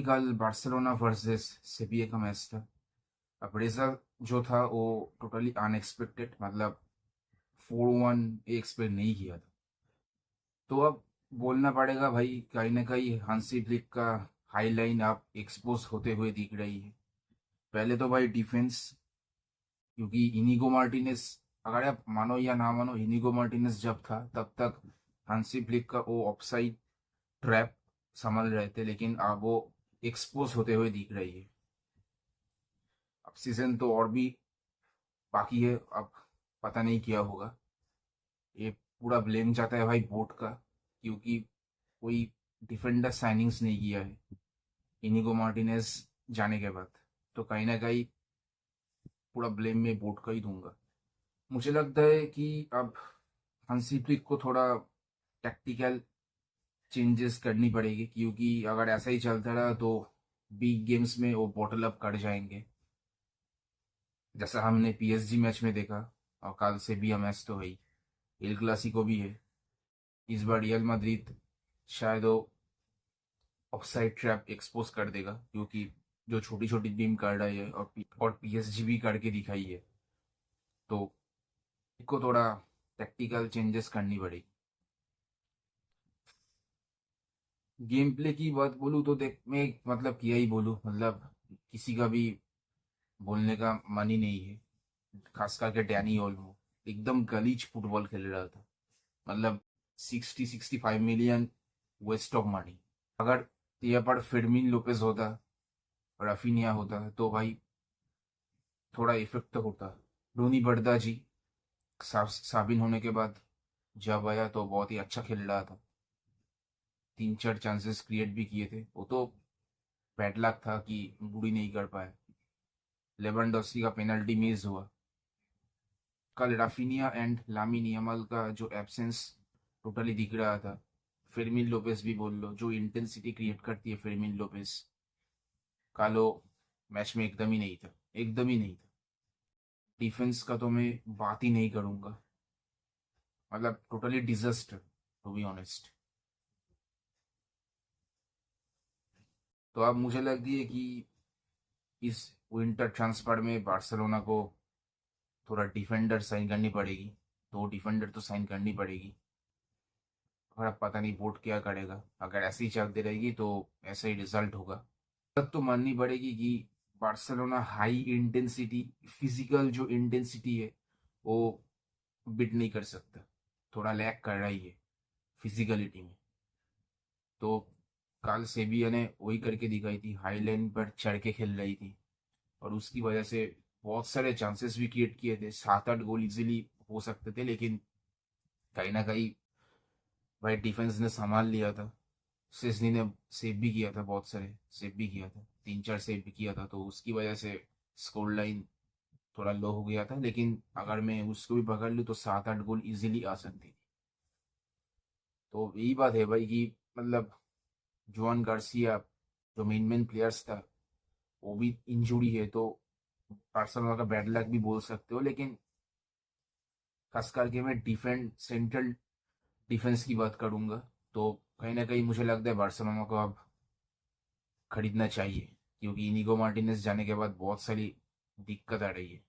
कल Barcelona versus सेविया का match था। अब रिजल्ट जो था वो टोटली अनएक्सपेक्टेड, मतलब 4-1 एक्सपेक्ट नहीं किया था। तो अब बोलना पड़ेगा भाई, कहीं ना कहीं हांसी फ्लिक का हाई लाइन आप एक्सपोज होते हुए दिख रही है। पहले तो भाई डिफेंस, क्योंकि इनिगो मार्टिनेज, अगर आप मानो या ना मानो, इनिगो मार्टिनेज जब था तब तक हांसी फ्लिक का वो ऑफसाइड ट्रैप संभल रहे थे, लेकिन अब वो एक्सपोज होते हुए दिख रही है। अब सीजन तो और भी बाकी है, अब पता नहीं क्या होगा। ये पूरा ब्लेम जाता है भाई बोट का, क्योंकि कोई डिफेंडर साइनिंग्स नहीं किया है इनिगो मार्टिनेज जाने के बाद। तो कहीं ना कहीं पूरा ब्लेम मैं बोट का ही दूंगा। मुझे लगता है कि अब हंसी फ्लिक को थोड़ा टैक्टिकल चेंजेस करनी पड़ेगी, क्योंकि अगर ऐसा ही चलता रहा तो बिग गेम्स में वो बॉटल अप कर जाएंगे, जैसा हमने पीएसजी मैच में देखा। और कल से भी मैच तो है ही, एल क्लासिको भी है। इस बार रियल मैड्रिड शायद वो ऑफसाइड ट्रैप एक्सपोज कर देगा, क्योंकि जो छोटी छोटी टीम कर रही है और पीएसजी भी करके दिखाई है। तो इसको थोड़ा टैक्टिकल चेंजेस करनी पड़ेगी। गेम प्ले की बात बोलूँ तो देख, मैं मतलब किया ही बोलूँ, मतलब किसी का भी बोलने का मन ही नहीं है। खास करके डैनी ओल्मो एकदम गलीज फुटबॉल खेल रहा था। मतलब 60-65 मिलियन वेस्ट ऑफ मनी। अगर यहाँ पर फिरमिन लोपेज होता, राफिनिया होता तो भाई थोड़ा इफेक्ट तो होता। रोनी बर्दा जी साबिन होने के बाद जब आया तो बहुत ही अच्छा खेल रहा था। 3-4 चांसेस क्रिएट भी किए थे, वो तो बैड लक था कि बुरी नहीं कर पाए। लेवेंडोस्की का पेनल्टी मिस हुआ। कल राफिनिया एंड लामिन यमाल का जो एब्सेंस टोटली दिख रहा था। फिरमिन लोपेस भी बोल लो, जो इंटेंसिटी क्रिएट करती है फिरमिन लोपेस, कालो मैच में एकदम ही नहीं था, एकदम ही नहीं था। डिफेंस का तो मैं बात ही नहीं करूंगा, मतलब totally disaster to be honest. तो अब मुझे लगती है कि इस विंटर ट्रांसफर में बार्सिलोना को थोड़ा डिफेंडर साइन करनी पड़ेगी। तो डिफेंडर तो साइन करनी पड़ेगी। और अब पता नहीं बोर्ड क्या करेगा, अगर ऐसे ही चलती रहेगी तो ऐसा ही रिजल्ट होगा। तब तो माननी पड़ेगी कि बार्सिलोना हाई इंटेंसिटी, फिजिकल जो इंटेंसिटी है वो बिट नहीं कर सकता। थोड़ा लैग कर रही है फिजिकलिटी में। तो कल सेविया ने वही करके दिखाई थी, हाई लाइन पर चढ़ के खेल रही थी, और उसकी वजह से बहुत सारे चांसेस भी क्रिएट किए थे। 7-8 गोल इजीली हो सकते थे, लेकिन कहीं ना कहीं भाई डिफेंस ने संभाल लिया था। सिजनी ने सेव भी किया था, बहुत सारे सेव भी किया था, 3-4 सेव भी किया था, तो उसकी वजह से स्कोर लाइन थोड़ा लो हो गया था। लेकिन अगर मैं उसको भी पकड़ लूँ तो 7-8 गोल इजीली आ सकती थी। तो यही बात है भाई कि मतलब जुआन गार्सिया जो मेन मेन प्लेयर्स था वो भी इंजुरी है, तो बार्सिलोना का बैड लक भी बोल सकते हो। लेकिन खास करके मैं डिफेंड सेंट्रल डिफेंस की बात करूंगा, तो कहीं ना कहीं मुझे लगता है बार्सिलोना को अब खरीदना चाहिए, क्योंकि इनिगो मार्टिनेज जाने के बाद बहुत सारी दिक्कत आ रही है।